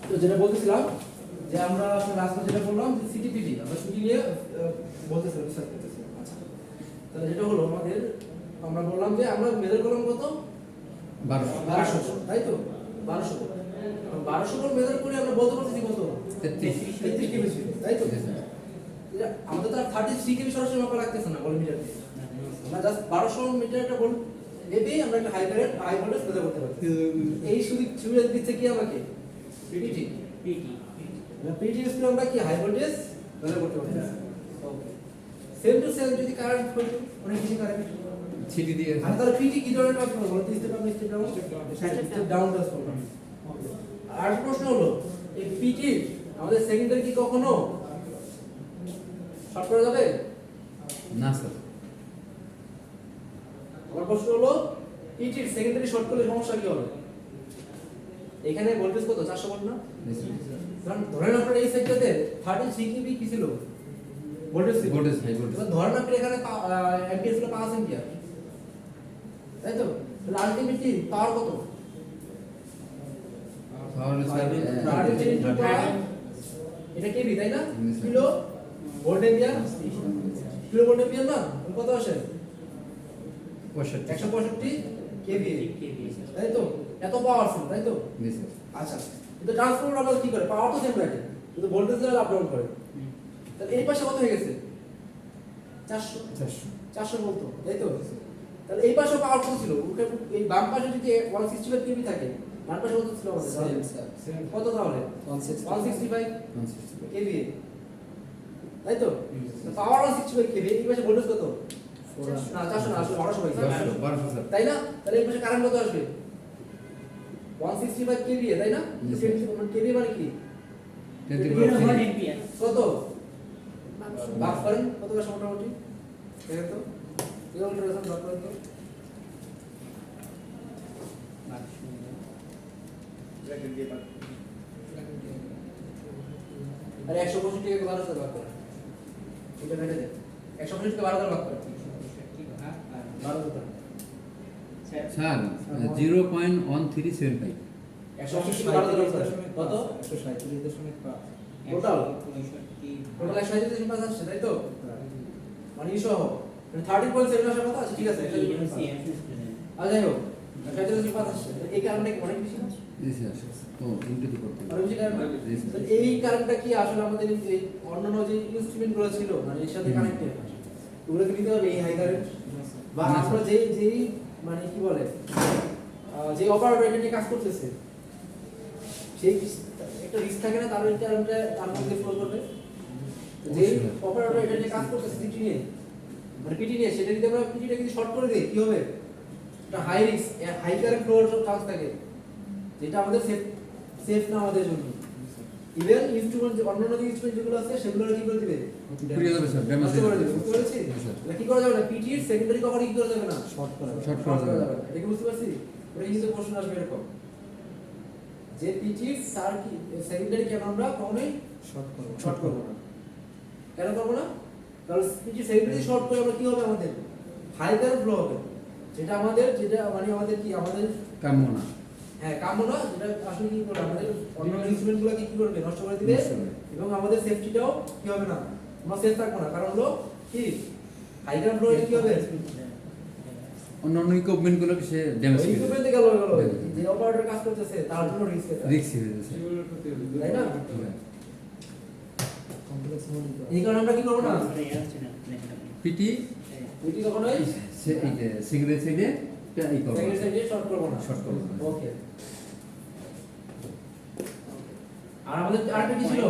তো যেটা বলতেছিলাম যে আমরা আসলে লাস্টে যেটা বললাম যে সিটিপিটি আমরা ছুটি নিয়ে বলতেছিলাম রিসার্চ করতেছিলাম। আচ্ছা, তাহলে যেটা হলো আমাদের আমরা বললাম যে আমরা মেজার করলাম কত 1200, তাই তো 1200 1200 মেজার করে আমরা বলতে পারতেছি কত 33 কেবি, তাই তো। আমাদের তো আর 33 কেবি সরাসরি মাপা লাগতেছে না ভলিমিটার দিয়ে, আমরা জাস্ট 1200 মিটারটা বল এবেই আমরা একটা high current high voltage measure করতে পারছি। এই সুবিধা দিচ্ছে কি আমাকে পিটি পিটি ইউজ করে আমরা কি হাই ভোল্টেজ মেজার করতে পারছি। ওকে, সেম টু সেম যদি কারেন্ট হয় অনেক বেশি কারেন্ট সিটি দিয়ে আর তাহলে পিটি কি ধরনের ট্রান্সফরমার বলতে step up step down transformer. আর প্রশ্ন হলো এই পিটি আমাদের সেকেন্ডারি কি কখনো শর্ট করা যাবে না স্যার। আমার প্রশ্ন হলো পিটি সেকেন্ডারি শর্ট করলে সমস্যা কি হবে? এখানে ভোল্টেজ কত 400 ভোল্ট না? কারণ ধরেন আপনার এই সেক্টরে 33 কেভি কি ছিল ভোল্টেজ ছিল, ভোল্টেজ হাই ভোল্টেজ এবার ধরেন আপনি এখানে অ্যাম্পিয়ার ছিল 5 অ্যাম্পিয়ার, তাই তো। তাহলে আলটিমেটলি পাওয়ার কত? পাওয়ার স্যার এটা কেভি তাই না? Kilo volt ampere, kilo volt ampere না কত আসে 165 কেভি, তাই তো। এত পাওয়ার ছিল, তাই তো। জি স্যার। আচ্ছা, কিন্তু ট্রান্সফরমার আবার কি করে? পাওয়ার তো সেম রাখে কিন্তু ভোল্টেজ লেভেল আপ ডাউন করে। তাহলে এই পাশে কত হয়ে গেছে 400 বলতো, তাই তো। তাহলে এই পাশে পাওয়ার কত ছিল? এই বাম পাশে যদি 165 কেভি থাকে, ডান পাশে কত ছিল আমাদের? কত তাহলে 165 কেভি, তাই তো। পাওয়ার 165 কেভি, এই পাশে ভোল্টেজ কত? না 400 না, আসলে 1200 পাইছে, 1200 স্যার। তাই না। তাহলে এই পাশে কারেন্ট কত আসবে 165 কেভি, তাই না। কেভি মানে কি? 20 এম্পিয়ার কত বাক করেন কত আসে মোটামুটি দেখেন তো কিলোমিটার এসে বাক করেন তো। আরে 165 কে 12 দ্বারা ভাগ করেন, এটা কেটে দেন। 165 কে 12 দ্বারা ভাগ করেন, 12 দ্বারা স্যার 0.1375 165 কে 12 দ্বারা ভাগ করেন কত? 137.5 টোটাল 167.5 আসছে, তাই তো। মানে ই সহ 30.7 আসার কথা আছে, ঠিক আছে। আর যাই হোক 67.5 আসছে, এই কারণে অনেক বেশি না? জি স্যার। ও ইনটু দি করতে আর বেশি কারণ এই কারণটা কি আসলে আমাদের এই অন্যান্য যে ইনস্ট্রুমেন্ট গুলো ছিল মানে এর সাথে কানেক্টেড, ওগুলো কি দিতে হবে এই হাই কারেন্ট বা আমরা যেই মানে কি বলে যে অপারেটর এটা নিয়ে কাজ করতেছে সেই একটা রিস্ক থাকে না তার কারণটা তার মধ্যে ফলো করবে। যে অপারেটর এটা নিয়ে কাজ করতেছে পিটি নিয়ে মানে পিটি নিয়ে, সেটা যদি আমরা পিটিটা যদি শর্ট করে দিই কি হবে? এটা high risk high current flow হওয়ার চান্স থাকে, যেটা আমাদের সেফ না আমাদের জন্য। ইভেন ইনস্ট্রুমেন্ট যে অন্যান্য যে ইনস্ট্রুমেন্ট যেগুলো আছে সেগুলো কি করে দিবে? পুড়িয়ে দেবে স্যার, ড্যামেজ নষ্ট করে দিবে, বুঝতে পেরেছি? স্যার। এটা কি করা যাবে না? পিটি এর সেকেন্ডারি কখনো কি করা যাবে না? শর্ট করা শর্ট শর্ট করা করা যাবে যাবে না। এটা কি বুঝতে পারছি? ওটা কিন্তু প্রশ্ন আসবে এরকম যে পিটি সার্কিট সেকেন্ডারি কেন আমরা কখনোই শর্ট করব না। কেন করব না? কারণ পিটি সেকেন্ডারি শর্ট করে আমরা কি হবে? আমাদের হাই কারেন্ট ফ্লো হবে, যেটা মানে আমাদের কি আমাদের কাম্য না। হ্যাঁ কাম্য না, যেটা আসলে কি করবে আমাদের অন্যান্য ইনস্ট্রুমেন্টগুলোকে কি করবে? নষ্ট করে দিবে এবং আমাদের সেফটিটাও কি হবে না, আমরা সেফ থাকবো না। কারণ হলো কি হাই কারেন্ট ফ্লো কি হবে? অন্যান্য ইকুইপমেন্ট গুলো সে ড্যামেজ করে ইকুইপমেন্ট গেল যে অপারেটর কাজ করতেছে তার জন্য রিস্ক আছে, রিস্ক হয়ে যাচ্ছে তাই না? কমপ্লেক্স মডেল এই কারণে আমরা কি করব না? পিটি পিটি কখনোই সে এই সিগারেট সাইডে এই করবে সেকেন্ড সাইডে শর্ট করব না। শর্ট করবে না। ওকে। আর আমাদের আরেকটা কি ছিল?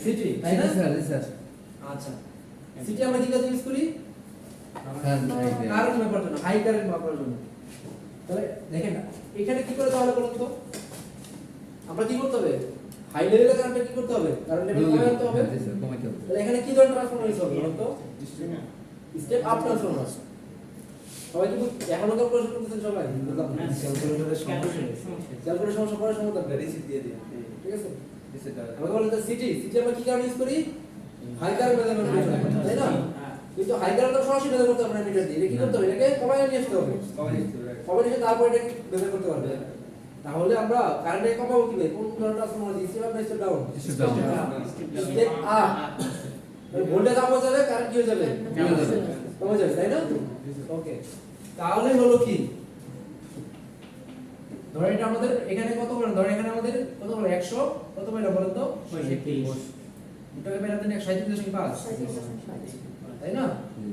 সিটি, তাই না? স্যার জি স্যার। আচ্ছা, সিটি আমরা কি কাজে ইউজ করি? স্যার কারেন্ট মাপার জন্য, হাই কারেন্ট মাপার জন্য। তাহলে দেখেন না এখানে কি করে তাহলে বলুন তো? আমরা কি করতে হবে? হাই লেভেলে কারেন্টটা কি করতে হবে? কারেন্ট লেভেল কমাতে আনতে হবে। জি স্যার, কমাইতে হবে। তাহলে এখানে কি ধরনের ট্রান্সফরমার ইউজ হবে বলুন তো? Step up transformer. সবাই কি এখনো তো প্রশ্ন করতেছেন সবাই? ক্যালকুলেটরের সমস্যা ক্যালকুলেশন সমস্যা পড়ার সময় দরকার, রিসিট দিয়ে দিন ঠিক আছে? আমরা বলেন তো সিটি আমরা কি কারণে ইউজ করি? হাই কারেন্ট মেজারমেন্ট করার জন্য, তাই না? কিন্তু হাই কারেন্ট তো সরাসরি মেজার করতে পারবে না মিটার দিয়ে। এটা কি করতে হবে? এটাকে কমায় নিয়ে আসতে হবে। কমায় নিয়ে তারপর এটা মেজার করতে পারবে। তাহলে আমরা কারেন্টে কমাবো কিভাবে? কোন ধরনের ট্রান্সফরমার দিয়েছি বা step down? Step down. Step up. Voltage up হয়ে যাবে, কারেন্ট কি হয়ে যাবে? কমে যাবে, তাই না? ওকে, তাহলে হলো কি, ধরেন এটা আমাদের এখানে কত বলেন, ধরেন এখানে আমাদের কত বলে 100 কত বলে বলেন তো? 37 এটাকে বের করতে 37.5, তাই না?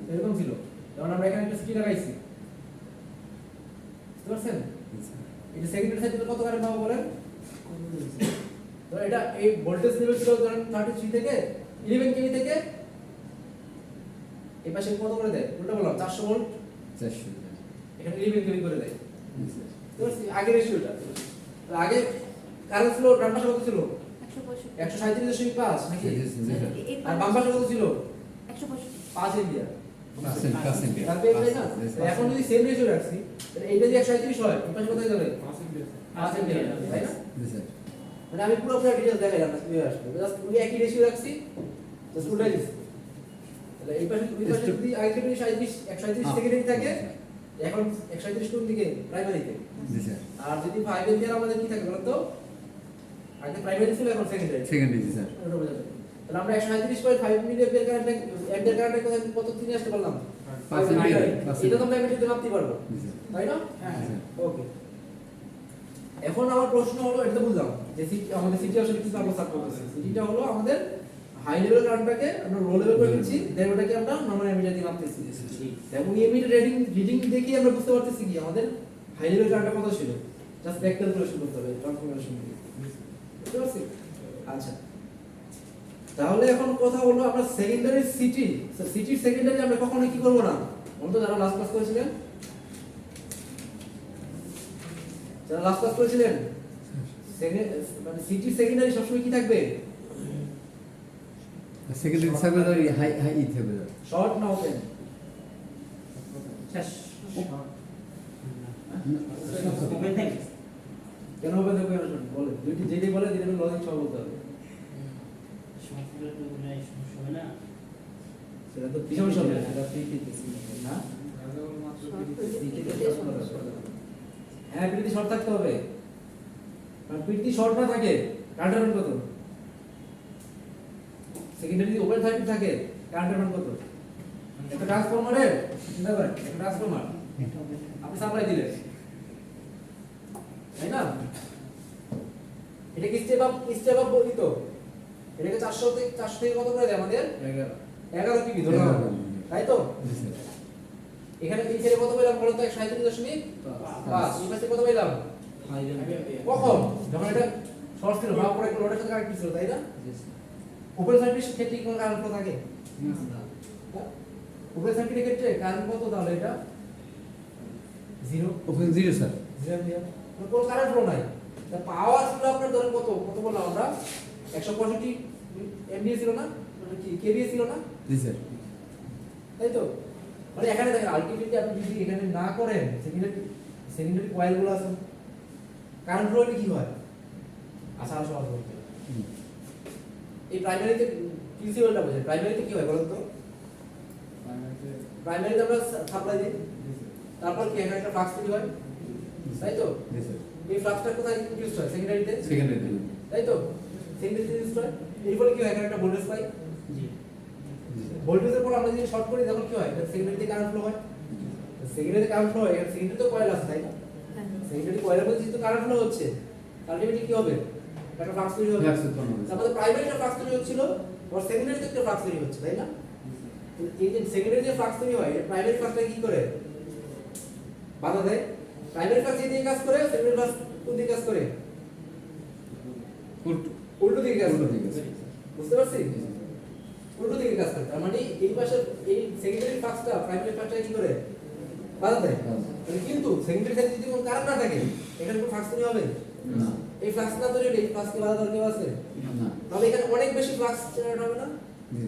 এরকম ছিল। যেমন আমরা এখানে একটা সিটি লাগাইছি, বুঝতে পারছেন? এটা সেকেন্ডারি সাইকেলে কত কারেন্ট পাবো বলেন? তো এটা এই ভোল্টেজ লেভেল ছিল ধরেন 33 থেকে 11 কেভি থেকে এই পাশে কত করে দেয়? উল্টা বললাম 400 ভোল্ট, 400 এখানে 11 কেভি করে দেয়। তো আগে রেশিওটা, তো আগে কারেন্ট ছিল ডান পাশে কত ছিল? 137.5 নাকি? আর বাম পাশে কত ছিল? 5 এম্পিয়ার। তারপরে তাই না? তো এখন যদি সেম রেশিও রাখছি, তাহলে এইটা যদি 137 হয়, এই পাশে কত হয়ে যাবে? 5 এম্পিয়ার, তাই না? মানে আমি পুরো ডিটেইলস দেখাইলাম না, কিভাবে আসবে। জাস্ট ওই একই রেশিও রাখছি, জাস্ট উল্টাই দিছি। তাহলে এই পাশে যদি আগে থেকে 137 সেকেন্ডারি থাকে, এখন 137 কোন দিকে? প্রাইমারিতে। আর যদি 5 এম্পিয়ার আমাদের কি থাকে বলতো? আগে প্রাইমারি ছিল, এখন সেকেন্ডারি। স্যার। ওটা বোঝা যাবে। তাহলে আমরা 137.5 মিলি অ্যাম্পিয়ার কারেন্ট কত তিনি আসতে পারলাম? 5 এম্পিয়ার। এটা তো আমরা এমনিতে মাপতে পারবো, তাই না? হ্যাঁ। ওকে, এখন আমার প্রশ্ন হলো, এটা তো বুঝলাম যে আমাদের সিটি আসলে কি ব্যবস্থা করতেছে। সিটিটা হলো আমাদের হাই লেভেল কারেন্টটাকে আমরা লো লেভেল করে দিচ্ছি, দেন ওটাকে আমরা নরমাল এমিটার দিয়ে মাপতেছি। এবং এমিটার রিডিং দেখি আমরা বুঝতে পারতেছি কি আমাদের হাই লেভেল কারেন্টটা কত ছিল। জাস্ট ব্যাক ক্যালকুলেশন করতে হবে ট্রান্সফরমেশন দিয়ে, বুঝতে পারছি? আচ্ছা, তাহলে এখন কথা হলো আমরা সেকেন্ডারি সিটি, সিটির সেকেন্ডারি আমরা কখনো কি করব না? বলতো যারা লাস্ট ক্লাস করেছিলেন, যারা লাস্ট ক্লাস করেছিলেন, মানে সিটির সেকেন্ডারি সবসময় কি থাকবে? সেকেন্ডারি থাকবে তো হাই হাই থাকবে। শর্ট না ওপেন? শেষ কেন ওপেন থাকবে? বলে দুইটি যেটাই বলে দিলে লজিক সহ বলতে হবে। সেটা তো পিছন শর্ট, সেটা না? হ্যাঁ, পিটি শর্ট থাকতে হবে। কারণ পিটি শর্ট না থাকে কারেন্টের মান কত? সেকেন্ডারি ওপেন সার্কিট থাকে, কারেন্টের মান কত? একটা ট্রান্সফরমারের চিন্তা করেন, একটা ট্রান্সফরমার আপনি সাপ্লাই দিলেন, তাই না? এটা কি স্টেপ আপ বলি তো? এটাকে 400 থেকে কত করে দেয় আমাদের? 11 কেভি ধরলাম, তাই তো? এখানে তিন ছেড়ে কত পেলাম বলতো? 137.5। এই পাশে কত পেলাম? কখন? যখন এটা শর্ট ছিল, ভাব করে লোডের সাথে কানেক্ট ছিল, তাই না? ওপেন সার্কিটের ক্ষেত্রে কি কোনো কারেন্ট থাকে? ওপেন সার্কিটের ক্ষেত্রে কারেন্ট কত তাহলে? এটা 0 ওপেন 0 স্যার। 0 এম্পিয়ার, কোনো কারেন্ট ফ্লো নাই। তা পাওয়ার ছিল আপনার ধরেন কত বললাম আমরা? 165 এমভিএ ছিল না? মানে কি কেভিএ ছিল না? জি স্যার। তাই তো? মানে এখানে দেখেন আলটিমেটলি আপনি যদি এখানে না করেন, সেকেন্ডারি কয়েলগুলো আছে, কারেন্ট ফ্লো হলে কি হয়? আসার সহজ হচ্ছে। এই প্রাইমারিতে প্রিন্সিপালটা বোঝেন, প্রাইমারিতে কি হয় বলেন তো? প্রাইমারিতে আমরা সাপ্লাই দিই, তারপর কি এখানে একটা ফ্লাক্স তৈরি হয়, তাই তো? জি স্যার। এই ফ্লাক্সটা কোথায় ইনডিউস হয়? সেকেন্ডারিতে, সেকেন্ডারি। তাই তো? সেকেন্ডারিতে ইনডিউস হয়, এরপরে কি হয়? এখানে একটা ভোল্টেজ পাই, ভোল্টেজের পর আমরা যদি শর্ট করি তখন কি হয়? সেকেন্ডারিতে কারেন্ট ফ্লো হয়, সেকেন্ডারিতে কারেন্ট ফ্লো হয়, এখানে সেকেন্ডারি তো কয়েল আছে, তাই না? সেকেন্ডারি কয়েলের মধ্যে যেহেতু কারেন্ট ফ্লো হচ্ছে, আলটিমেটলি কি হবে? একটা ফ্লাক্স তৈরি হবে। তারপরে প্রাইমারিতে ফ্লাক্স তৈরি হচ্ছিল, আর সেকেন্ডারিতে একটা ফ্লাক্স তৈরি হচ্ছে, তাই না? এই যে সেকেন্ডারি যে ফ্লাক্স তৈরি হয়, প্রাইমারি ফ্লাক্সটা কি করে? বাধা দেয়। প্রাইমারি ফ্লাক্স এই দিকে কাজ করে, সেকেন্ডারি ফ্লাক্স কোন দিকে কাজ করে? উল্টো দিকে কাজ করে। বুঝতে পারছি? উল্টো দিকে কাজ করে। তার মানে এই পাশে এই সেকেন্ডারি ফ্লাক্সটা প্রাইমারি ফ্লাক্সটা কি করে? বাধা দেয়। কিন্তু সেকেন্ডারি সাইডে যদি কোনো কারেন্ট না থাকে, এখানে কোনো ফ্লাক্স তৈরি হবে না। এই ফ্লাক্স না তৈরি হলে এই ফ্লাক্সকে বাধা দেওয়ার কেউ আছে? না। তাহলে এখানে অনেক বেশি ফ্লাক্স জেনারেট হবে না? জি।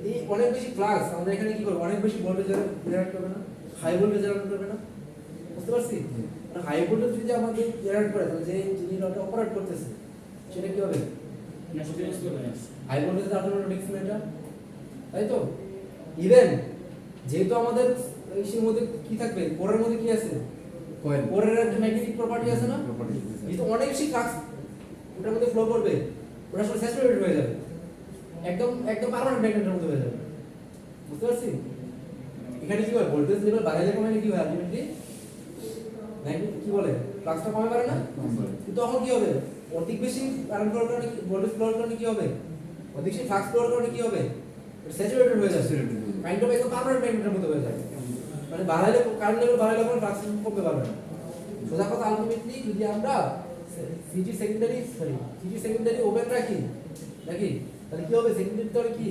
এই অনেক বেশি ফ্লাক্স আমরা এখানে কি করব? অনেক বেশি ভোল্টেজ জেনারেট করবে না? হাই ভোল্টেজ জেনারেট করবে না? বুঝতে পারছি? মানে হাই ভোল্টেজ যদি আমাদের জেনারেট করে, তাহলে যে যিনি ওটা অপারেট করতেছে সেটা কি হবে? হাই ভোল্টেজ অটোমেটিক এটা, তাই তো? ইভেন যেহেতু আমাদের ইসের মধ্যে কি থাকবে, কোরের মধ্যে কি আছে? Coil. কোরের একটা ম্যাগনেটিক প্রপার্টি আছে না, Property, sir. যেহেতু অনেক বেশি ফ্লাক্স ওটার মধ্যে ফ্লো করবে, ওটা আসলে স্যাচুরেটেড হয়ে যাবে, একদম একদম পার্মানেন্ট ম্যাগনেটের মধ্যে হয়ে যাবে। বুঝতে পারছি? এখানে কি হয়, ভোল্টেজ লেভেল বাড়াইলে কমাইলে কি হয় আলটিমেটলি ম্যাগনেট কি বলে ফ্লাক্সটা কমে পারে না, কিন্তু তখন কি হবে, অধিক বেশি কারেন্ট ফ্লোর কারণে ভোল্টেজ ফ্লোর কারণে কি হবে, অধিক বেশি ফ্লাক্স ফ্লোর কারণে কি হবে, স্যাচুরেটেড হয়ে যাবে, Saturated হয়ে যাবে। কাইন্ড অফ একদম পার্মানেন্ট ম্যাগনেটের মধ্যে হয়ে যাবে। মানে বাড়াইলে কারেন্ট লেভেল বাড়াইলে কোনো ফ্লাক্স কমতে পারবে না। সোজা কথা আলটিমেটলি যদি আমরা সিটি সেকেন্ডারি ওপেন রাখি নাকি, তাহলে কি হবে, সেকেন্ডারি তরে কি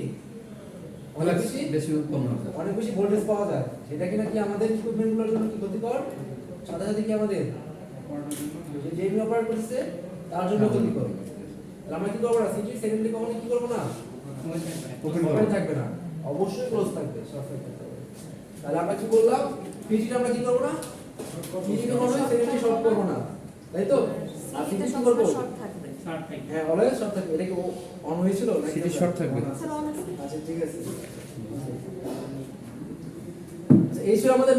অনেক বেশি বেশি উৎপন্ন হবে। অনেক বেশি ভোল্টেজ পাওয়া যায়, সেটা কিনা কি আমাদের ইকুইপমেন্টগুলোর জন্য কি ক্ষতিকর, সাথে সাথে কি আমাদের যে অপারেট করছে তার জন্য ক্ষতিকর। তাহলে আমরা কি করবো না, সিটি সেকেন্ডারি কখনো কি করবো না, Open ওপেন করবো। থাকবে না, অবশ্যই ক্লোজ থাকবে, শর্ট সার্কিট থাকবে। তাহলে আমরা কি বললাম, পিজিটা আমরা কি করবো না, পিজিকে কখনো সেকেন্ডারি শর্ট করবো না, তাই তো? আর পিজি কি করবো, হ্যাঁ অলওয়েজ শর্ট থাকবে। এটা কি অন হয়েছিল নাকি সিটি শর্ট থাকবে। আচ্ছা ঠিক আছে। আচ্ছা, এই ছিল আমাদের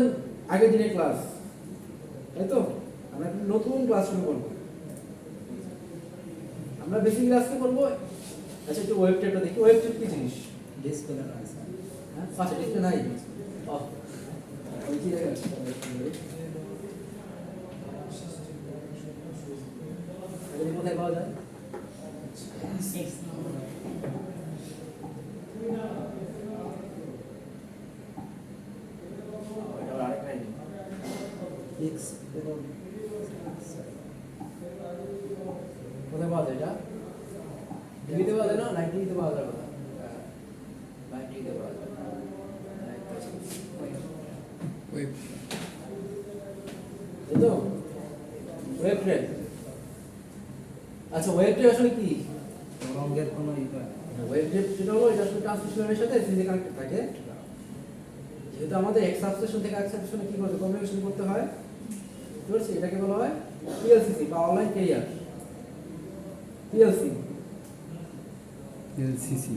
আগের দিনের ক্লাস, তাই তো? আমরা একটা নতুন ক্লাস শুরু করবো। আমরা বেসিক ক্লাস কি করবো, আচ্ছা একটু ওয়েব টেপটা দেখি। ওয়েব টেপ কি জিনিস? ডিসপ্লে আছে হ্যাঁ আচ্ছা ডিসপ্লে নাই, ওই কি জায়গা আছে? এটা কোথায় পাওয়া যায়? এটা আবার আরেক লাইন। এক্স এবং কোথায় পাওয়া যায় এটা? টিভিতে পাওয়া যায় না, লাইভ টিভিতে পাওয়া যায় কোথায়? লাইভ টিভিতে পাওয়া যায়। ওই এই তো ওয়েব ট্রেড। আচ্ছা ওয়েব ট্রেড আসলে কি? রঙের কোনো ইভা ওয়েব ট্রেড যেটা হলো, এটা আসলে ট্রান্সমিশনের সাথে সিরিয়াল কানেক্টেড থাকে। যেহেতু আমাদের এক সাবস্টেশন থেকে এক সাবস্টেশনে কি করতে কমিউনিকেশন করতে হয়, বুঝতে পারছি? এটাকে বলা হয় পিএলসি বা অনলাইন ক্যারিয়ার। পিএলসি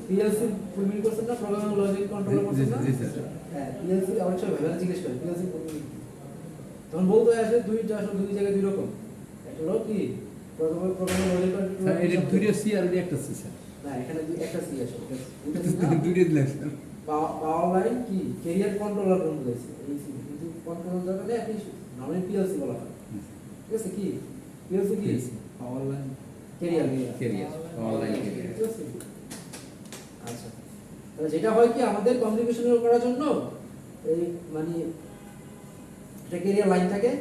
পিএলসি ফুল মিল করছেন না, প্রোগ্রামিং লজিক কন্ট্রোলার করছেন না? জি স্যার। হ্যাঁ পিএলসি অনেক সময় ভেবে জিজ্ঞেস করে পিএলসি ফুল মিল কি? তখন বলতে হয় আসলে দুইটা, আসলে দুই জায়গায় দুই রকম। একটা হলো কি প্রোগ্রামিং লজিক স্যার এটা কন্ট্রোলার, দুইটা সি আর একটা সি স্যার। না এখানে একটা সি আছে, দুইটা দিলেন স্যার। অনলাইন কি ক্যারিয়ার কন্ট্রোলার কোন বলেছে এই সি, কিন্তু কন্ট্রোলার জায়গাতে আপনি নরমালি পিএলসি বলা হয়। ঠিক আছে, কি পিএলসি কি online career career online career. ঠিক আছে। আচ্ছা তাহলে যেটা হয় কি, আমাদের কমিউনিকেশন করার জন্য এই মানে একটা ক্যারিয়ার লাইন থাকে,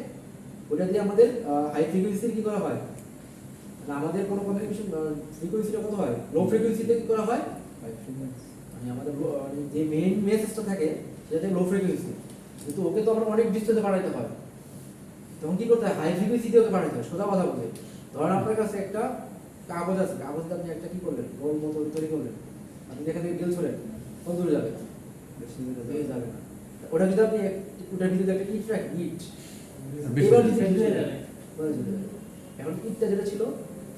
ওটা দিয়ে আমাদের হাই ফ্রিকোয়েন্সির কি করা হয়, মানে আমাদের কোনো কমিউনিকেশন ফ্রিকোয়েন্সিটা কত হয়, লো ফ্রিকোয়েন্সিতে কি করা হয়, মানে আমাদের মানে যে মেইন মেসেজটা থাকে সেটা লো ফ্রিকোয়েন্সি, কিন্তু ওকে তো আমরা অনেক ডিস্টেন্সে পাঠাইতে হয়। তখন কি করতে হয়, হাই ফ্রিকোয়েন্সিতে ওকে পাঠাইতে হয়। সোজা কথা বলতে ধরেন আপনার কাছে একটা কাগজ আছে, কাগজে আপনি একটা কি করলেন, গোল মতো তৈরি করলেন, আপনি যেখান থেকে ডিল ছিলেন কত দূর যাবে, বেশি দূরে যাবে না। ওটা যদি আপনি ওটার ভিতরে একটা ইট রাখেন, ইট বেশি এবার দূরে যদি এখন ইটটা যেটা ছিল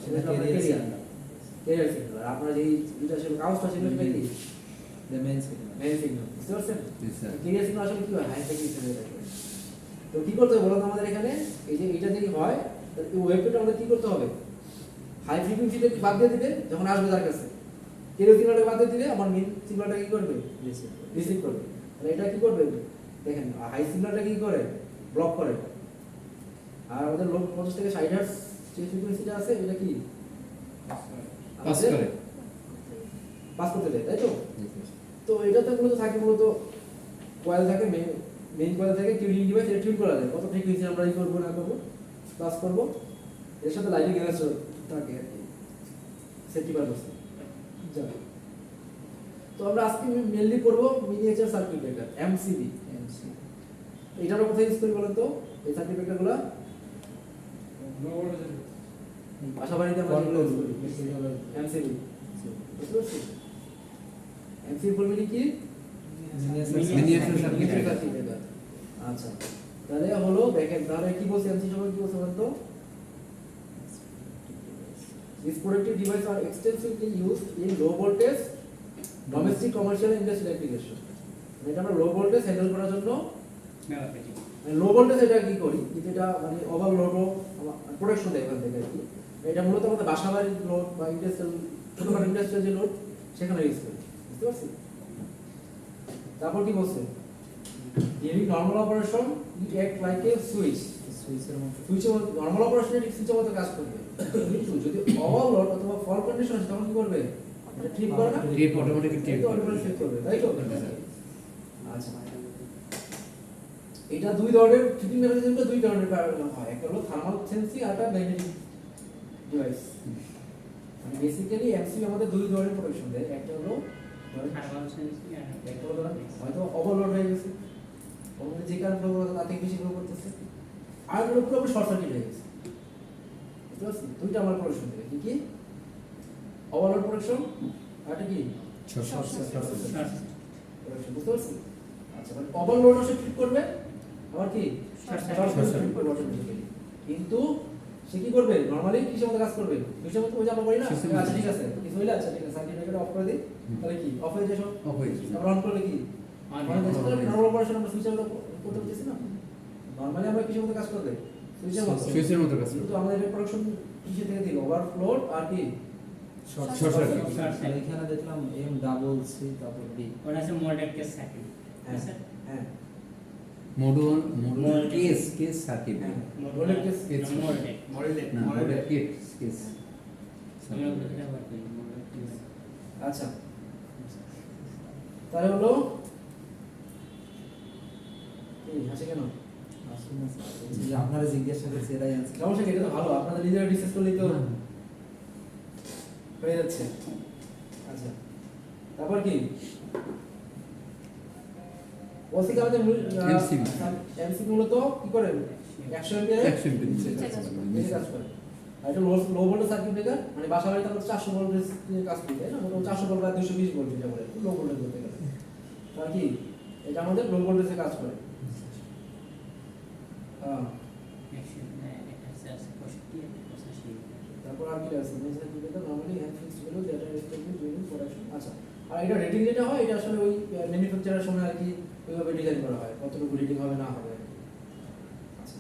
সেটা ছিল আপনার ক্যারিয়ার, ক্যারিয়ার সিগন্যাল। আর আপনার যেই যেটা ছিল কাগজটা ছিল সেটা কি the main signal. Main signal, বুঝতে পারছেন? জি স্যার। ক্যারিয়ার সিগন্যাল আসলে কি হয়, হাই ফ্রিকোয়েন্সি হয়ে থাকে। তো কি করতে হবে বলো তো, আমাদের এখানে এই যে এটা যদি হয় তাহলে এই ওয়েবটা আমাদের কি করতে হবে, হাই ফ্রিকোয়েন্সিটা বাদ দিয়ে দিবে যখন আসবে তার কাছে, ক্যারিয়ার সিগন্যালটা বাদ দিয়ে দিলে আমার মেইন সিগন্যালটা কি করবে, রিসিভ করবে। তাহলে এটা কি করবে দেখেন, হাই সিগন্যালটা কি করে, ব্লক করে। আর আমাদের লো 50 থেকে 60 হার্টজ যে ফ্রিকোয়েন্সিটা আছে এটা কি পাস করে। পাস করতে দেয়, তাই তো? তো এটাতে মূলত থাকে, মূলত কয়েল থাকে, মেইন কয়েল থাকে, টিউনিং ডিভাইস, এটা টিউন করা যায় কত ফ্রিকোয়েন্সি আমরা ই করবো না করবো, পাস করবো। এর সাথে লাইটিং গ্যাস থাকে আর কি, সেফটি পারপাসে। তো আমরা আজকে মেইনলি করবো মিনিয়েচার সার্কিট ব্রেকার, এমসিবি। এটা আমরা কোথায় ইউজ করি বলেন তো, এই সার্কিট ব্রেকারগুলো বাসাবাড়িতে আমরা যেগুলো ইউজ করি, এমসিবি। বুঝতে পারছি? এমসিবি ফুল মিনিং কি? Miniature circuit breaker। Circuit breaker. আচ্ছা তাহলে হলো দেখেন, তাহলে কি বলছি এমসি সবাই কি বলছে বলেন তো? These protective devices are extensively used in low voltage domestic commercial and industrial application. এটা আমরা লো ভোল্টেজ হ্যান্ডেল করার জন্য লো ভোল্টেজ এটা কি করি কিন্তু এটা মানে ওভারলোডও প্রোটেকশন দেয় এখান থেকে আর কি। এটা মূলত আমাদের বাসা বাড়ির লোড বা ইন্ডাস্ট্রিয়াল ছোটখাটো ইন্ডাস্ট্রিয়াল যে লোড সেখানে ইউজ করি, বুঝতে পারছি? তারপর কি বলছে? During normal operation it act like a switch. সুইচের মতো সুইচের নর্মাল অপারেশনে ঠিক সুইচের মতো কাজ করবে, কিন্তু যদি ওভারলোড অথবা ফল কন্ডিশন আছে তখন কি করবে? এটা ট্রিপ করে না, ট্রিপ অটোমেটিক ট্রিপ অটোমেটিক করবে, তাই তো? আচ্ছা, এটা দুই ধরনের ট্রিপিং মেকানিজমটা দুই ধরনের হয়, একটা হলো থার্মাল সেন্সিং আর একটা ম্যাগনেটিক ডিভাইস। মানে বেসিক্যালি এমসিবি আমাদের দুই ধরনের প্রোটেকশন দেয়, একটা হলো একটা হলো হয়তো ওভারলোড হয়ে গেছে, ওর মধ্যে যে কারণে তার থেকে বেশি গ্রো করতেছে, আর হলো পুরোপুরি শর্ট সার্কিট হয়ে গেছে, বুঝতে পারছি? দুইটা আমার প্রোটেকশন দেবে, কি কি? ওভারলোড প্রোটেকশন আর একটা কি প্রোটেকশন, বুঝতে পারছি? আচ্ছা, মানে ওভারলোড সে ট্রিট করবে, আবার কি শর্ট সার্কিট ট্রিট করবে অটোমেটিক্যালি, কিন্তু সে কি করবে? নরমালি কিসের মতো কাজ করবে? দুইটার মতো ওই যে আমরা বলি না, আচ্ছা ঠিক আছে কিছু হইলে আচ্ছা ঠিক আছে সার্কিট ব্রেকার অফ করে দিই, তাহলে কি অফ হয়ে যায় সব, অফ হয়ে যায়। আমরা অন করলে কি মানে নরমাল অপারেশন আমরা সুইচের মতো করতে পারতেছি না, নরমালি আমরা কিসের মতো কাজ করবে? সুইচের মতো কাজ কিন্তু আমাদের এটা প্রোডাকশন কিসের থেকে দিই? ওভারফ্লোড আর কি শর্ট Short সার্কিট। circuit। আর এখানে দেখলাম এম ডাবল সি তারপর বি। ওটা আছে মোল্ডেড কেস সার্কিট। হ্যাঁ হ্যাঁ মডুল কেস সার্কিট হ্যাঁ মোল্ডেড কেস মোল্ডেড না মোল্ডেড কেস আমরা ওটা ব্যবহার করি মোল্ডেড কেস। আচ্ছা, তাহলে হলো এই হাসি কেন? আসলে না স্যার, বলছি যে আপনারা জিজ্ঞাসা করছে এরাই আনসার। সমস্যা কি? এটা তো ভালো, আপনাদের নিজেরা ডিসকাস করলেই তো হয়ে যাচ্ছে। আচ্ছা, তারপর কি বলছি কি আমাদের MCB এমসিবি মূলত কি করে? 100 অ্যাম্পিয়ারে নিচে নিচে কাজ করে। আর এটা লো ভোল্টেজ সার্কিট ব্রেকার, মানে বাসা বাড়িতে আমরা 400 ভোল্টেজ নিয়ে কাজ করি, তাই না? মোটামুটি 400 ভোল্ট বা 220 ভোল্ট যেটা বলে লো ভোল্টেজ বলতে গেলে, তার কি এটা আমাদের লো ভোল্টেজে কাজ করে। হ্যাঁ, অ্যাকশন এটা আছে 85 তারপর আর কি আছে? মেজ circuit breaker normally have fixed value that are stable during production. আচ্ছা, আর এটা রেটিং যেটা হয় এটা আসলে ওই ম্যানুফ্যাকচারের সময় আর কি ওইভাবে ডিজাইন করা হয়, কতটুকু রেটিং হবে না হবে। আচ্ছা,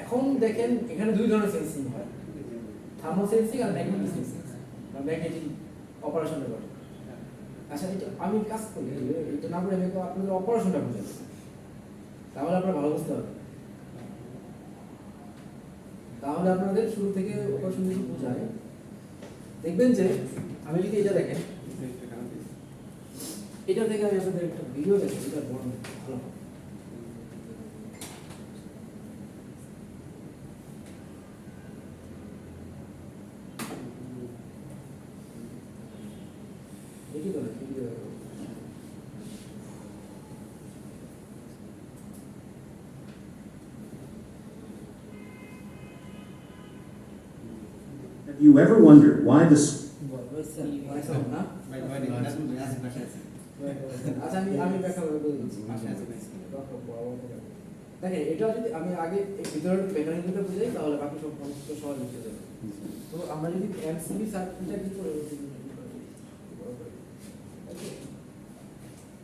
এখন দেখেন এখানে দুই ধরনের সেন্সিং হয়, থার্মাল সেন্সিং আর ম্যাগনেটিক সেন্সিং বা ম্যাগনেটিক অপারেশনের করে। আচ্ছা, এটা আমি কাজ করি, এটা না বলে আমি আপনাদের অপারেশনটা বুঝাই, তাহলে আপনারা ভালো বুঝতে পারবেন। তাহলে আপনাদের শুরু থেকে অপারেশন যদি বোঝায়, দেখবেন যে আমি যদি এটা দেখেন, এটা থেকে আমি আপনাদের একটা ভিডিও দেখি, এটা বড় ভালো হবে। দেখি তো video Have you ever wondered why the না? আচ্ছা, আমি ব্যাখ্যা করে দিচ্ছি। দেখেন এটা যদি আমি আগে এই ভিতরের মেকানিজমটা বুঝাই তাহলে বাকি সব সমস্ত সহজ হয়ে যাবে। তো আমরা যদি এমসিবি সার্কিটটা কি করে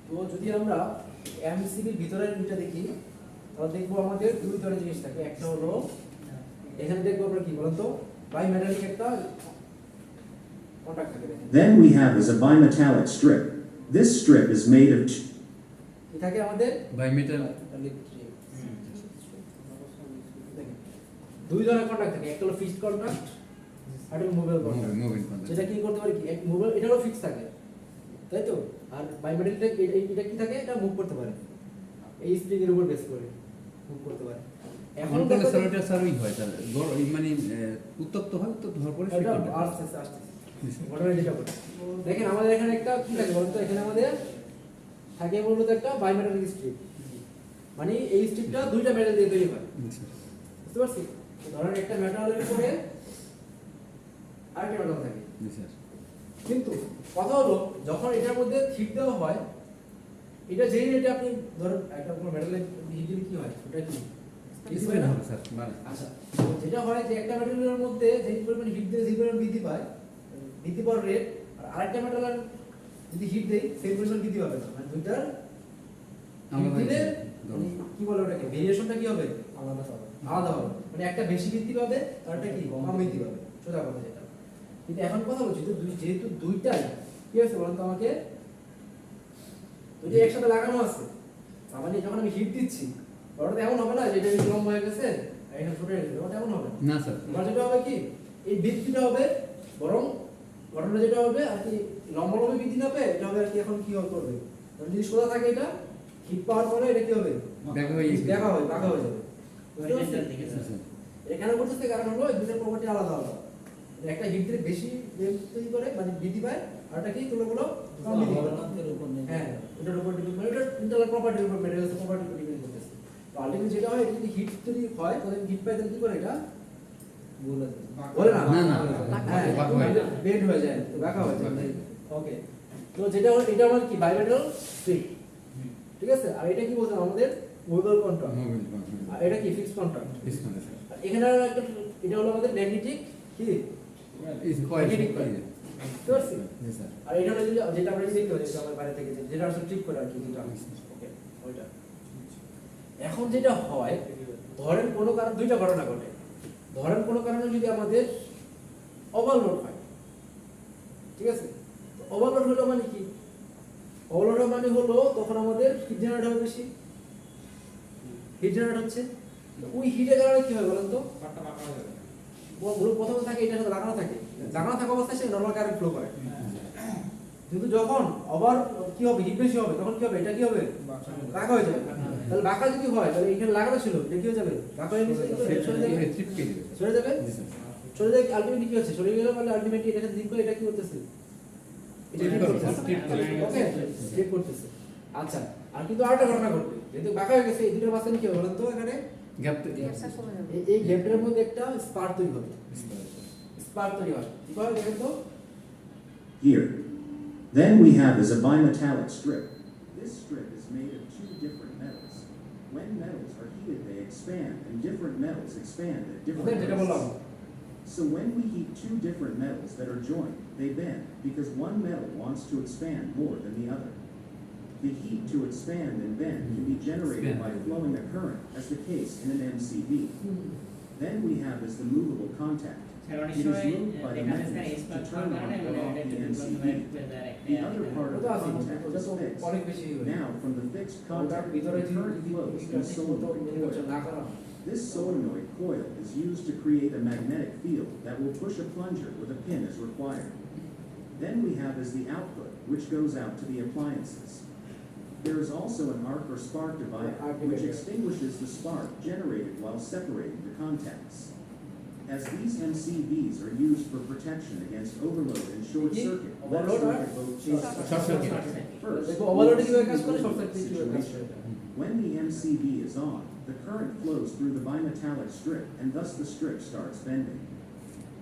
তো যদি আমরা এমসিবির ভিতরের এটা দেখি তাহলে দেখবো আমাদের দুই ধরনের জিনিস থাকে, একটা হলো এখানে দেখবো আমরা কি বলতো বাই মেটালিক একটা কন্টাক্ট থাকে, দেখেন then we have is a bimetallic strip. This strip is made of কি থাকে আমাদের বাই মেটাল দেখেন দুই ধরনের কন্টাক্ট থাকে, একটা হলো ফিক্সড কন্টাক্ট আর একটা মুভেবল কন্টাক্ট। মুভিং কন্ট্রোল সেটা কি করতে পারে কি এক মুভেবল, এটা হলো ফিক্স থাকে, তাই তো? আর বাইমেটালটা এটা কি থাকে? এটা মুভ করতে পারে, এই স্প্রিং এর উপর বেস করে মুভ করতে পারে। এখন এখন দেখো তাহলে সার্ভিসটা সার্ভিং হয় তাহলে মানে উত্তপ্ত হয়, উত্তপ্ত হওয়ার পরে এটা আসছে ঘটনা যেটা করে দেখেন আমাদের এখানে একটা কি থাকে বলতো, এখানে আমাদের থাকে মূলত একটা বাইমেটালিক স্ট্রিপ, মানে এই স্ট্রিপটা দুইটা মেটাল দিয়ে তৈরি হয়, বুঝতে পারছি? ধরেন একটা মেটালের উপরে আরেকটা মেটাল থাকে, কিন্তু কথা হলো যখন এটার মধ্যে হিট দেওয়া হয়, এটা যেই রেটে আপনি ধরেন একটা কোনো মেটালে হিট দিলে কি হয়, ওটা কি কিছু হয় না? স্যার মানে আচ্ছা, তো যেটা হয় যে একটা মেটালের মধ্যে যেই পরিমাণ হিট দিলে যে পরিমাণ বৃদ্ধি পায়, বৃদ্ধি পাওয়ার রেট, আর আরেকটা মেটালের যদি হিট দেই সেই পরিমাণ বৃদ্ধি পাবে না, মানে দুইটার হিট দিলে মানে কি বলে ওটাকে ভেরিয়েশনটা কি হবে আলাদা হবে। আলাদা হবে মানে একটা বেশি বৃদ্ধি পাবে আর একটা কি কম বৃদ্ধি পাবে সোজা কথা যেটা কিন্তু এখন কথা বলছি তো যেহেতু দুইটাই কি আছে বলুন তো আমাকে দুইটা একসাথে লাগানো আছে তার মানে যখন আমি হিট দিচ্ছি ওটা তো এমন হবে না যে এটা লম্বা হয়ে গেছে আর এখানে ছোট হয়ে গেছে ওটা এমন হবে না না স্যার তোমার যেটা হবে কি এই বৃদ্ধিটা হবে বরং ঘটনা যেটা হবে আর কি লম্বা লম্বা বৃদ্ধি না পেয়ে এটা হবে আর কি এখন কি হবে করবে কারণ যদি সোজা থাকে এটা হিট পাওয়ার পরে এটা কি হবে দেখা হয়ে যাবে। দেখা হয় বাঁকা হয়ে যাবে বুঝতে পারছেন? ওইটার দিকে স্যার, স্যার। এখানে করতেছে কারণ হলো এই দুটোর প্রপার্টি আলাদা আলাদা একটা হিট দিলে বেশি ওয়েভ তৈরি করে মানে বৃদ্ধি পায় আর একটা কি তুলনাগুলো কম বৃদ্ধি করে আবরণের উপর নির্ভর হ্যাঁ করে। ওটার উপর ডিপেন্ড করে এটা ইন্টারনাল প্রপার্টির উপর মেটেরিয়ালস প্রপার্টির উপর ডিপেন্ড করতেছে তো আলটিমেটলি যেটা হয় এটা যদি হিট তৈরি হয় তাহলে হিট পায় তাহলে কি করে এটা বলে দেবে। বলে না না, না, হ্যাঁ বাঁকা হয়ে যায়। বেড হয়ে যায় বাঁকা হয়ে যায় বাঁকা। ওকে তো যেটা হলো এটা আমার কি বাইমেটাল স্ট্রিপ ঠিক আছে আর এটা কি বলছেন আমাদের মুভেবল কন্ট্রাক্ট মোবাইল আর এটা কি ফিক্সড কন্ট্রাক্ট ডিসকাউন্ট স্যার এখানে আর একটা এটা হলো আমাদের ম্যাগনেটিক কি ইজ কয়েল Magnetic coil। বুঝতে পারছি জি স্যার আর এটা হলো যেটা আমরা দেখতে পাচ্ছি আমার বাইরে থেকে যেটা আসলে ঠিক করে আর কি যেটা ওকে ওইটা এখন যেটা হয় ধরেন কোনো কারণ দুইটা ঘটনা ঘটে ধরেন কোনো কারণে যদি আমাদের ওভারলোড হয় ঠিক আছে ওভারলোড হলো মানে কি ওভারলোড মানে হলো তখন আমাদের হিট জেনারেট হবে বেশি হিট জেনারেট হচ্ছে তো ওই হিটের কারণে কি হয় বলেন তো গ্রুপ প্রথমে থাকে এটার সাথে লাগানো থাকে লাগানো থাকা অবস্থায় সে নরমাল কারেন্ট ফ্লো করে কিন্তু যখন আবার কি হবে হিট বেশি হবে তখন কি হবে এটা কি হবে বাঁকা হয়ে যাবে তাহলে বাঁকা যদি হয় তাহলে এখানে লাগানো ছিল এটা কি হয়ে যাবে বাঁকা হয়ে গেছে সরে যাবে ট্রিপকে দিবে সরে যাবে জি স্যার সরে যাবে আলটিমেটলি কি হচ্ছে সরে গেলে মানে আলটিমেটলি এটাকে দিক করে এটা কি করতেছে এটা Tip ঠিক করতেছে, করতেছে tip করতেছে। ওকে ঠিক করতেছে আচ্ছা আর কিন্তু আরেকটা ঘটনা ঘটবে যেহেতু বাঁকা হয়ে গেছে এই দুটোর মাঝখানে কি হবে বলেন তো এখানে গ্যাপ এই গ্যাপটার মধ্যে একটা স্পার্ক তৈরি হবে স্পার্ক তৈরি হয় কি হয় দেখেন তো Here. Then we have is a bimetallic strip. This strip is made of two different metals. When metals are heated, they expand, and different metals expand at okay different যেটা বললাম rates. So when we heat two different metals that are joined, they bend because one metal wants to expand more than the other. The heat to expand and bend can be generated by flowing a current, as the case in an MCB. Then we have is the movable contact. Sir অনেক It is সময় moved by the দেখা যাচ্ছে magnet to spark turn কারণে on মানে or off এটা the depend MCB. করে তার একটা The other part of ওটা the আছে contact ওটা is তো fixed. অনেক বেশি হবে Now, from the fixed ওটার contact, ভিতরে the current flows in the solenoid coil. না করা This solenoid coil is used to create a magnetic field that will push a plunger with a pin as required. Then we have is the output, which goes out to the appliances. There is also an arc or spark divider, which extinguishes the spark generated while separating the contacts. As these MCBs are used for protection against overload and short circuit, let's Overload look or at both cases. Short circuit. First, দেখো ওভারলোডে কিভাবে কাজ করে the short circuit কিভাবে কাজ situation. করে When the MCB is on, the current flows through the bimetallic strip, and thus the strip starts bending.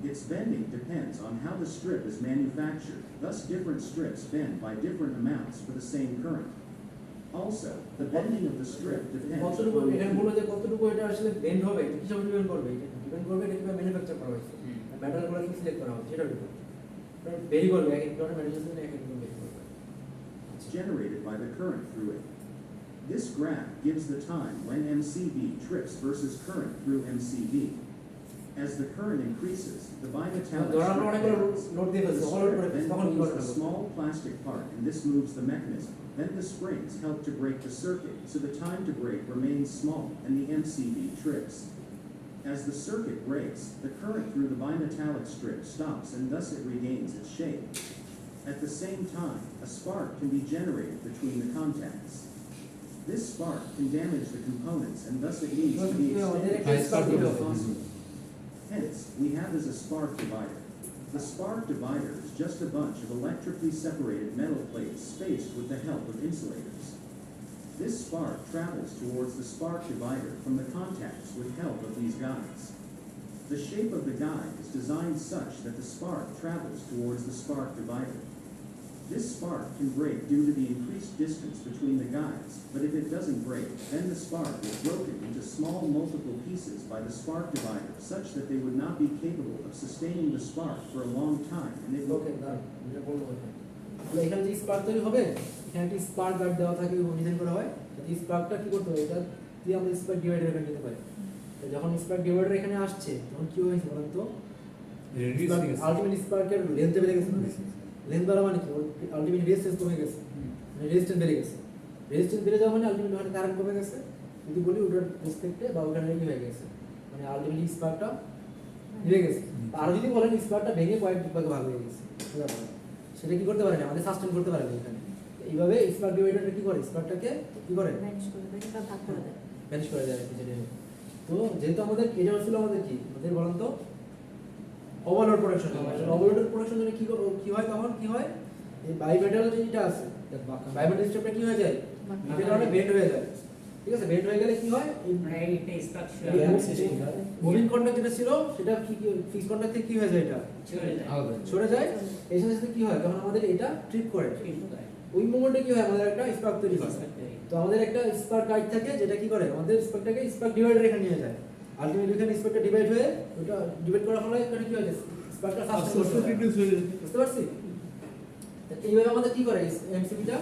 Its bending depends on how the strip is manufactured, thus different strips bend by different amounts for the same current. Also, the bending of the strip depends কতটুকু on the এখানে heat. বললো যে কতটুকু এটা আসলে bend হবে এটা কিসের ডিপেন্ড করবে এটা ডিপেন্ড করবে এটা কিভাবে ম্যানুফ্যাকচার করা হয়েছে মেটালগুলো কি সিলেক্ট করা হয়েছে সেটা ডিপেন্ড ভেরি করবে এক এক ধরনের ম্যানুফ্যাকচার এক এক ধরনের ভেরি করবে It's generated by the current through it. This graph gives the time when MCB trips versus current through MCB. As the current increases, the bimetallic ধরো আমরা অনেকগুলো strip লোড দিয়ে The ফেলছি ওভারলোড করে strip ফেলছি then তখন কি pulls ঘটনা a ঘটবে? small plastic part and this moves the mechanism. Then the springs help to break the circuit, so the time to break remains small and the MCB trips. As the circuit breaks, the current through the bimetallic strip stops and thus it regains its shape. At the same time, a spark can be generated between the contacts. This spark can damage the components and thus it needs to be extended. High spark to level. the possible. Hence, we have as a spark divider. The spark divider is just a bunch of electrically separated metal plates spaced with the help of insulators. This spark travels towards the spark divider from the contacts with help of these guides. The shape of the guide is designed such that the spark travels towards the spark divider. This spark can break due to the increased distance between the guides, but if it doesn't break, then the spark is broken into small multiple pieces by the spark divider such that they would not be capable of sustaining the spark for a long time and it will ওকে দাঁড়ান এটা বলবো এখানে তাহলে এখানে যে spark তৈরি হবে এখানে একটি স্পার্ক গার্ড দেওয়া থাকে এবং ডিজাইন করা হয় স্পার্কটা কি করতে হবে, এটা দিয়ে আমরা স্পার্ক ডিভাইডার এখানে নিতে পারি। তো যখন স্পার্ক ডিভাইডার এখানে আসছে তখন কি হয়েছে বলুন তো, আলটিমেট স্পার্কের লেন্থ বেড়ে গেছে না, লেন্থ বাড়া মানে কি, আলটিমেট রেজিস্ট্যান্স কমে গেছে, মানে রেজিস্ট্যান্স বেড়ে গেছে, রেজিস্ট্যান্স বেড়ে যাওয়া মানে আলটিমেট ওখানে কারেন্ট কমে গেছে, যদি বলি ওটার রেসপেক্টে বা ওখানে কি হয়ে গেছে, মানে আলটিমেটলি স্পার্কটা বেড়ে গেছে। আর যদি বলেন স্পার্কটা ভেঙে কয়েক ভাগে ভাগ হয়ে গেছে, সেটা কি করতে পারে না, আমাদের সাস্টেন করতে পারে না এখানে। এইভাবে স্পার্ক ডিভাইডারটা কি করে, স্পার্কটাকে কি করে ম্যানেজ করে দেয় বা ভাগ করে দেয়। ম্যানেজ করে দেয় আর কি যেটা। তো যেহেতু আমাদের এটা ছিল আমাদের কি, আমাদের বলেন তো ওভারলোড প্রোডাকশন, ওভারলোড প্রোডাকশন মানে কি হয়, তখন কি হয়, এই বাইমেটাল যেটা আছে, বাইমেটাল স্ট্রাকচারটা কি হয়ে যায়, এটার কারণে বেন্ড হয়ে যায়, ঠিক আছে, বেন্ড হয়ে গেলে কি হয়, এই মানে এইটা স্ট্রাকচার মুভিং কন্টাক্ট যেটা ছিল সেটা কি ফিক্স কন্টাক্ট থেকে কি হয়ে যায়, এটা চলে যায় সরে যায়, এর সাথে সাথে কি হয়, তখন আমাদের এটা ট্রিপ করে, ওই মোমেন্টে কি হয়, আমাদের একটা স্পার্ক তৈরি হয়। তো আমাদের একটা স্পার্ক গাইড থাকে যেটা কি করে, আমাদের স্পার্কটাকে স্পার্ক ডিভাইডার এখানে নিয়ে যায়, আলটিমেটলি এখানে স্পার্কটা ডিভাইড হয়ে, ওটা ডিভাইড করার ফলে এখানে কি হয়, স্পার্কটা ফাস্ট বুঝতে পারছি। তো এইভাবে আমাদের কি করে এমসিবিটা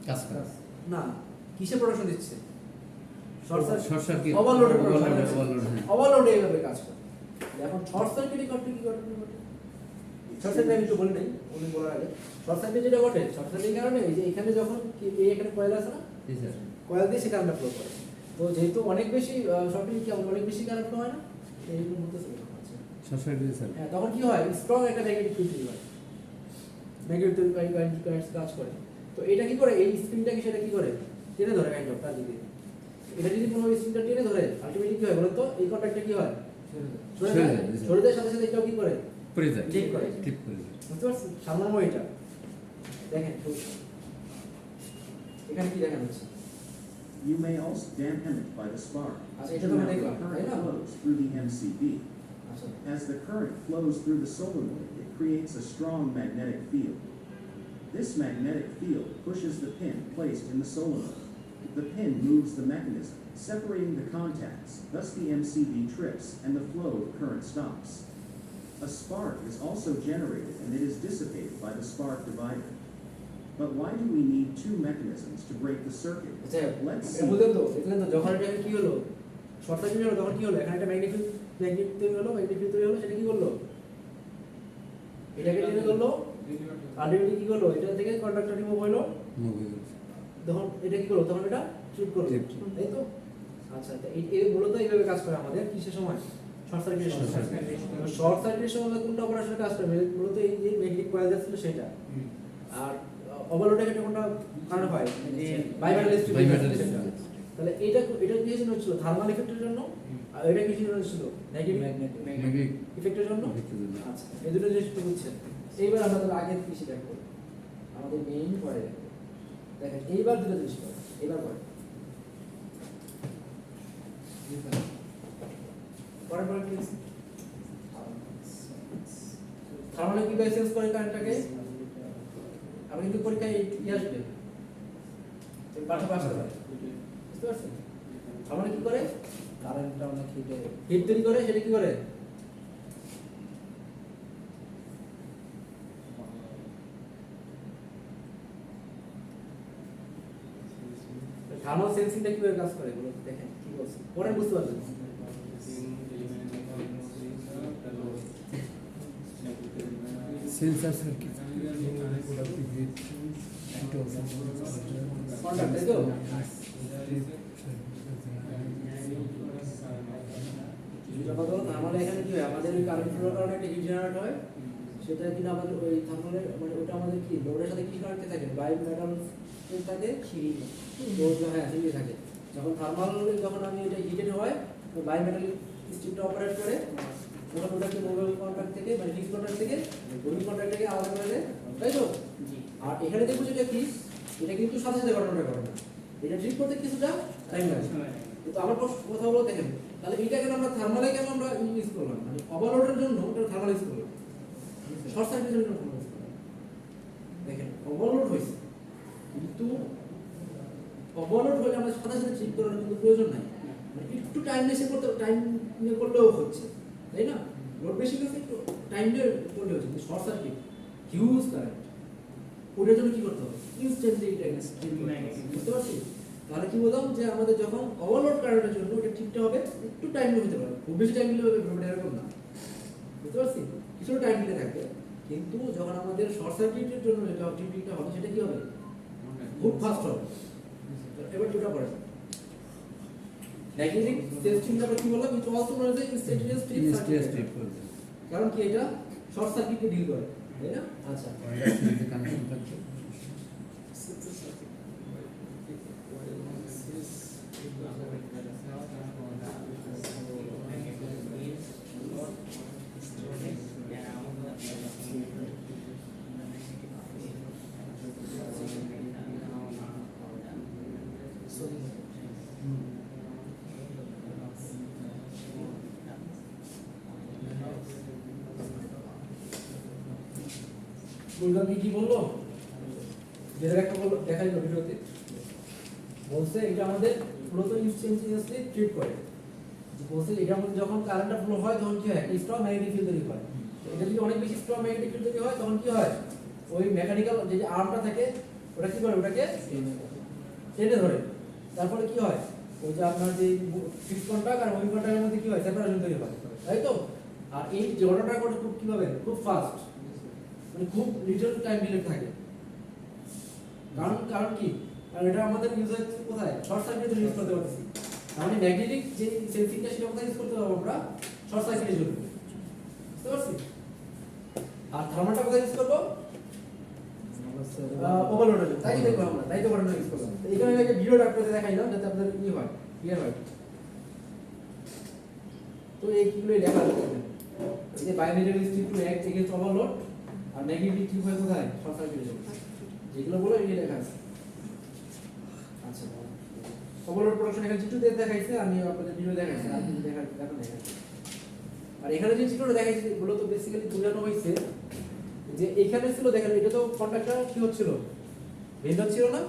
কাজ করে না কিসে প্রোডাকশন দিচ্ছে, শর্ট শর্ট সার্কিট ওভারলোড হ্যাঁ ওভারলোডে এইভাবে কাজ করে। এখন শর্ট সার্কিটই করতে কি করে, শর্ট সার্কিট আমি একটু বলি নাই, উনি বলার আগে শর্ট সার্কিট যেটা ঘটে, শর্ট সার্কিটের কারণে এই যে এখানে যখন এই এখানে কয়েল আছে না, জি স্যার কয়েল দিয়ে সেটা আমরা ফ্লো করে, তো যেহেতু অনেক বেশি শর্ট সার্কিট কি অনেক বেশি কারেন্ট ফ্লো হয় না, এইগুলো বলতেছে শর্ট সার্কিট স্যার হ্যাঁ, তখন কি হয়, স্ট্রং একটা ম্যাগনেটিক ফিল্ড তৈরি হয়, ম্যাগনেটিক কারেন্ট কাজ করে। তো এটা কি করে, এই স্প্রিংটাকে সেটা কি করে টেনে ধরে কাইন্ড অফ তার দিকে, এটা যদি কোনো স্প্রিংটা টেনে ধরে আলটিমেটলি কি হয় বলতো, এই কন্ট্যাক্টটা কি হয়, সরে যায়, সরে যায়, সাথে সাথে এটাও কি করে পড়ে যায়, ঠিক করে, ঠিক করে যায়। বুঝতে পারছি সামনের এটা দেখেন এখানে কি দেখানো হচ্ছে, You may also dampen it by the spark. আচ্ছা এটা তো Now আমরা the দেখলাম তাই current না, flows through the MCB. আচ্ছা As the current flows through the solenoid, it creates a strong magnetic field. This magnetic field pushes the pin placed in the solenoid. The pin moves the mechanism, separating the contacts, thus the MCB trips and the flow of current stops. A spark is also generated and it is dissipated by the spark divider. But why do we need two mechanisms to break the circuit? আচ্ছা Let's এটা see. বুঝলেন তো, দেখলেন তো যখন এটা কি হলো, শর্ট সার্কিট হলো, তখন কি হলো, এখানে একটা ম্যাগনেট তৈরি হলো, ম্যাগনেট ফিল্ড তৈরি হলো, সেটা কি করলো, এটাকে টেনে ধরলো, আলটিমেটলি কি করলো, এটা থেকে কন্ডাক্টর রিমুভ হলো, মুভি করছে তখন এটা কি করলো, তখন এটা ট্রিপ করলো, Trip. তাই তো। আচ্ছা এই মূলত এইভাবে কাজ করে আমাদের কিসের সময়, শর্ট সার্কিটের সময়। শর্ট সার্কিটের সময় কোনটা অপারেশন কাজ করে, মূলত এই যে ম্যাগনেটিক কয়েল ছিল সেটা, আর ওভারলোডে এটা কোনটা কারণ হয়, যে বাইমেটাল Bimetal স্ট্রিপ, তাহলে এটা কি জন্য হচ্ছিল, থার্মাল ইফেক্টের জন্য, আর এটা কি জন্য হচ্ছিল, নেগেটিভ ম্যাগনেটিক ইফেক্টের জন্য। আচ্ছা এই দুটো জিনিস একটু বুঝছেন। এইবার আমরা তাহলে আগের কৃষি দেখবো, আমাদের মেইন পরে দেখবো। দেখেন এইবার দুটো জিনিস করে, এইবার পরে পরে পরে কি থার্মাল কি বাই সেন্স করে কারেন্টটাকে, আপনি কিন্তু পরীক্ষায় ই আসবে পাঠে পাস করে, বুঝতে পারছেন। থার্মাল কি করে, কারেন্টটা অনেক হিট তৈরি করে, সেটা কি করে, থার্মাল সেন্সিংটা কিভাবে কাজ করে বলো দেখেন, কি বলছি পরে বুঝতে পারবেন। সেন্সর সার্কিট কন্টাক্ট তাই তো, যখন থার্মাল এখানে কি হয়, আমাদের ওই কারেন্ট ফ্লোর কারণে একটা হিট জেনারেট হয়, সেটা কিন্তু আমাদের ওই থার্মালের মানে ওটা আমাদের কি লোডের সাথে কি কানেক্ট থাকে, বাই মেটাল থাকে, লোড হ্যাঁ সিরিজ থাকে। যখন থার্মাল যখন আমি এটা হিটেড হয়, তো বাই মেটাল স্ট্রিপটা অপারেট করে, ওটাকে মোবাইল কন্ট্যাক্ট থেকে মানে ফিক্স কন্ট্যাক্ট থেকে মুভিং কন্ট্যাক্ট থেকে আলাদা করে দেয়, তাই তো। আর এখানে দেখবো যেটা কি, এটা কিন্তু সাথে সাথে ঘটনাটা ঘটে না, এটা ট্রিট করতে কিছুটা টাইম লাগে। কিন্তু আমার কথা হলো দেখেন, তাহলে এটা কেন আমরা থার্মালে কেন আমরা ইউজ করলাম, মানে ওভারলোডের জন্য ওটা থার্মাল ইউজ করলাম, শর্ট সার্কিটের জন্য থার্মাল ইউজ করলাম। দেখেন ওভারলোড হয়েছে, কিন্তু ওভারলোড হলে আমাদের সাথে সাথে ট্রিট করার কিন্তু প্রয়োজন নাই, মানে একটু টাইম নিয়ে করতে, টাইম নিয়ে করলেও হচ্ছে, তাই না। লোড বেশি গেছে একটু টাইম নিয়ে করলে হচ্ছে, কিন্তু শর্ট সার্কিট হিউজ কারেন্ট, ওটার জন্য কি করতে হবে, ইনস্ট্যান্টলি এটা বুঝতে পারছি। তাহলে কি বললাম যে আমাদের যখন ওভারলোড কারেন্টের জন্য এটা ঠিকটা হবে, একটু টাইম হতে পারে, খুব বেশি টাইম দিলে হবে ব্যাপারটা এরকম না, বুঝতে পারছি? কিছুটা টাইম দিতে থাকবে, কিন্তু যখন আমাদের শর্ট সার্কিটের জন্য যেটা অবজেক্টিভটা হবে সেটা কি হবে, খুব ফাস্ট হবে। এবার দুটো পড়ে ম্যাগনেটিক টেস্টিংটা কি বললাম, it also known as instantaneous circuit, কারণ কি এটা শর্ট সার্কিটকে ডিল করে, তাই না? আচ্ছা, কানেকশন থাকছে। বুঝলাম কি বললো, যেটা একটা বললো দেখাইলো ভিডিওতে, বলছে এটা আমাদের ফ্লোতে ইনস্ট্যান্টিনিয়াসলি ট্রিট করে, বলছে এটা আমাদের যখন কারেন্টটা ফ্লো হয় তখন কি হয়, স্ট্রং ম্যাগনেটিক ফিল্ড তৈরি হয়। এটা যদি অনেক বেশি স্ট্রং ম্যাগনেটিক ফিল্ড তৈরি হয় তখন কি হয়, ওই মেকানিক্যাল যে আর্মটা থাকে ওটা কি করে, ওটাকে টেনে ধরে, তারপরে কি হয়, ওই যে আপনার যে ফিক্স কন্টাক্ট আর মুভিং কন্টাক্টের মধ্যে কি হয়, সেপারেশন তৈরি হয়, তাই তো? আর এই জড়টা করে খুব কিভাবে, খুব ফাস্ট, মানে খুব লিটল টাইম ডিলে থাকে। কারণ কি, কারণ এটা আমাদের ইউজ হচ্ছে কোথায়, শর্ট সার্কিটের জন্য ইউজ করতে পারতেছি। মানে ম্যাগনেটিক যে সেন্সিংটা সেটা কোথায় ইউজ করতে পারবো আমরা, শর্ট সার্কিটের জন্য, বুঝতে পারছি? আর থার্মালটা কোথায় ইউজ করবো, ওভারলোডের জন্য, তাই দেখবো আমরা, তাই তো ঘটনা ইউজ করলাম। তো এখানে একটা ভিডিও ডাক্তারদের দেখাইলাম যাতে আপনাদের কি হয়, ক্লিয়ার হয়। তো এই কিগুলো লেখা আছে, এই যে biomaterial stick to act against overload, আর ম্যাগনেটিক ঠিক হয় কোথায়, শর্ট সার্কিটের জন্য, যেগুলো বলে এই লেখা আছে। আচ্ছা, ওভারলোড প্রোডাকশন এখানে চিত্র দিয়ে দেখাইছে, আমি আপনাদের ভিডিও দেখাইছি, আর কিছু দেখা নেই। আর এখানে যে চিত্রটা দেখাইছে এগুলো তো বেসিক্যালি বোঝানো হয়েছে যে এখানে ছিল, দেখেন এটা তো কন্ডাক্টর কি হচ্ছিল, বেন্ড হচ্ছিল না,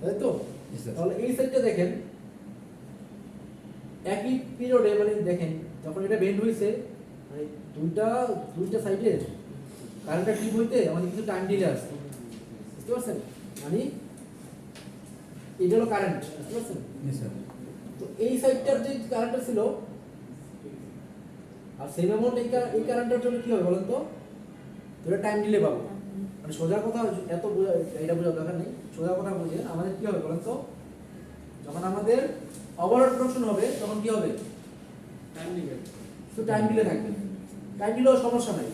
তাই তো? তাহলে এই সাইডটা দেখেন একই পিরিয়ডে, মানে দেখেন যখন এটা বেন্ড হয়েছে, মানে দুইটা সাইডে কারেন্টটা ঠিক হইতে আমাদের কিছু টাইম ডিলে আসছে, বুঝতে পারছেন? মানে এটা হলো কারেন্ট, বুঝতে পারছেন? তো এই সাইডটার যে কারেন্টটা ছিল আর সেম অ্যামাউন্ট এই কারেন্টটার জন্য কি হবে বলেন তো, এটা টাইম ডিলে পাবো। মানে সোজা কথা, এত এটা বোঝার দরকার নেই, সোজা কথা বুঝে আমাদের কি হবে বলেন তো, যখন আমাদের ওভারলোড প্রোডাকশন হবে তখন কি হবে, তো টাইম ডিলে থাকবে, টাইম ডিলেও সমস্যা নাই,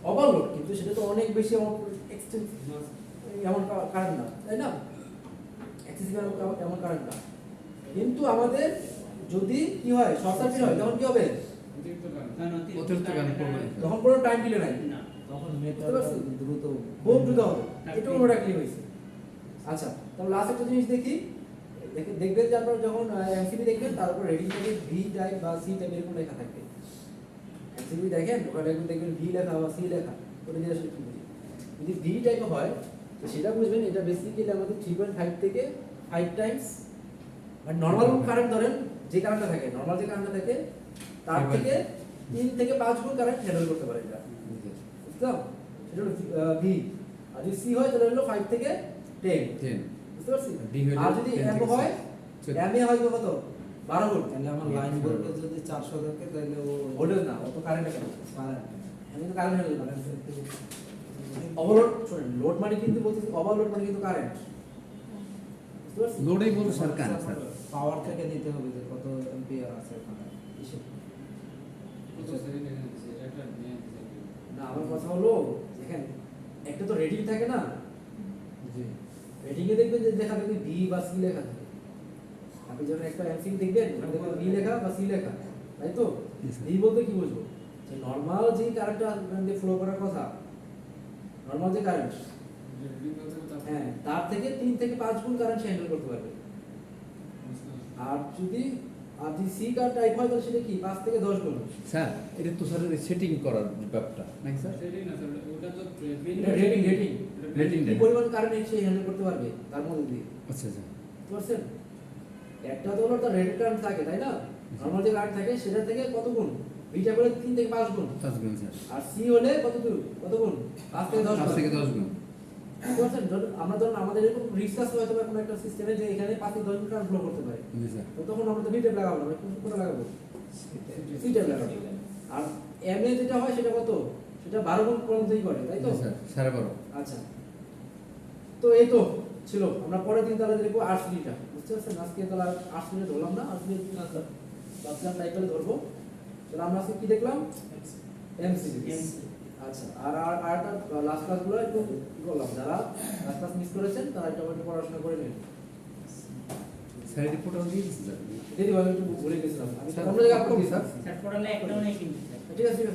ওভারলোড কিন্তু সেটা তো অনেক বেশি এমন কারেন্ট না, তাই না? এক্সেসিভ এমন কারেন্ট না, কিন্তু আমাদের যদি কি হয়, শর্ট সার্কিট হয় তখন কি হবে, অতিরিক্ত কারেন্ট পড়বে। তখন কোনো টাইম ডিলে নাই, না, তখন বুঝতে মেটাল পারছি? দ্রুত খুব দ্রুত হবে, এটা ওটা ক্লিয়ার হয়েছে। আচ্ছা, তাহলে লাস্ট একটা জিনিস দেখি, দেখবেন যে আপনারা যখন এমসিবি দেখবেন তার উপর রেডিং থেকে ভি টাইপ বা সি টাইপ এরকম লেখা থাকবে। এমসিবি দেখেন ওখানে দেখবেন ভি লেখা বা সি লেখা, ওটা দিয়ে আসলে কি বুঝি, যদি ভি টাইপ হয় তো সেটা বুঝবেন এটা বেসিক্যালি আমাদের 3.5 থেকে 5 টাইমস, মানে নর্মাল কারেন্ট ধরেন যে কারেন্টটা থাকে, নর্মাল যে কারেন্টটা থাকে তার থেকে 3 থেকে 5 গুণ কারেন্ট হ্যান্ডেল করতে পারে এটা, বুঝলাম? সেটা হলো ভি। আর যদি সি হয় তাহলে হলো 5 থেকে 10, বুঝতে পারছি? আর যদি এম হয়, এম এ হয় কত, 12 ভোল্ট। তাহলে আমার লাইন ভোল্টেজ যদি 400 থাকে তাহলে ও ভোল্টেজ না, অত কারেন্ট কেন, কারেন্ট আমি তো কারেন্ট হয়ে গেল। ওভারলোড, শুনেন, লোড মানে কিন্তু বলতেছি, ওভারলোড মানে কিন্তু কারেন্ট, বুঝতে পারছি? লোডেই বলতে সরকার স্যার, পাওয়ার থেকে নিতে হবে যে কত এম্পিয়ার আছে ওখানে। না, আমার কথা হলো দেখেন একটা তো রেটিং থাকে না, জি রেটিং এ দেখবেন যে লেখা থাকবে বি বা সি লেখা থাকে, আপনি যখন একটা এমসিবি দেখবেন ওখানে দেখবেন বি লেখা বা সি লেখা, তাই তো? বি বলতে কি বুঝবো, যে নরমাল যে কারেন্টটা দিয়ে ফ্লো করার কথা, নরমাল যে কারেন্ট, হ্যাঁ, তার থেকে 3 থেকে 5 গুণ কারেন্ট সে হ্যান্ডেল করতে পারবে। আর যদি সি কার টাইপ হয় তাহলে সেটা কি 5 থেকে 10 গুণ। স্যার এটা তো স্যার সেটিং করার ব্যাপারটা নাকি স্যার? রেটিং কি পরিমাণ কারেন্ট সে হ্যান্ডেল করতে পারবে তার মধ্যে দিয়ে, আচ্ছা আচ্ছা, বুঝতে পারছেন? একটা তো হলো তার রেটেড কারেন্ট থাকে, তাই না? নরমাল যে কারেন্ট থাকে সেটা থেকে কত গুণ, বিটা বলে 3 থেকে 5 গুণ, 5 গুণ স্যার, আর সি হলে কত গুণ, 5 থেকে 10 5 থেকে 10 গুণ। বুঝতে পারছেন? আমরা ধরুন আমাদের এরকম রিস্ক আছে হয়তো বা কোনো একটা সিস্টেমে যে এখানে 5 থেকে 10 মিটার ফ্লো করতে পারে, জি স্যার। তো তখন আমরা তো বি ট্যাপ লাগাবো না, আমরা কোনটা লাগাবো? সি ট্যাপ লাগাবো। আর এম এ যেটা হয় সেটা কত? সেটা 12 গুণ পর্যন্তই করে, তাই তো? জি স্যার, 12.5। আচ্ছা, তো এই তো ছিল। আমরা পরের দিন তাহলে দেখবো আর্টসিটা, বুঝতে পারছেন? আজকে তাহলে আর্টসিটা ধরলাম না, আজকে ভাবছিলাম তাই করে ধরবো। তাহলে আমরা আজকে কি দেখলাম? এমসিকিউ। আচ্ছা, আর আরটা লাস্ট ক্লাসগুলো একটু কি করলাম, যারা লাস্ট ক্লাস মিস করেছেন তারা একটু একটু পড়াশোনা করে নেন। স্যার রিপোর্টও দিয়ে দিচ্ছি স্যার। দিদি ভাই একটু ভুলে গেছিলাম, আমি অন্য জায়গায় আপলোড দিই স্যার। স্যার পড়ালে একটাও নেই কিন্তু স্যার। ঠিক আছে ঠিক আছে।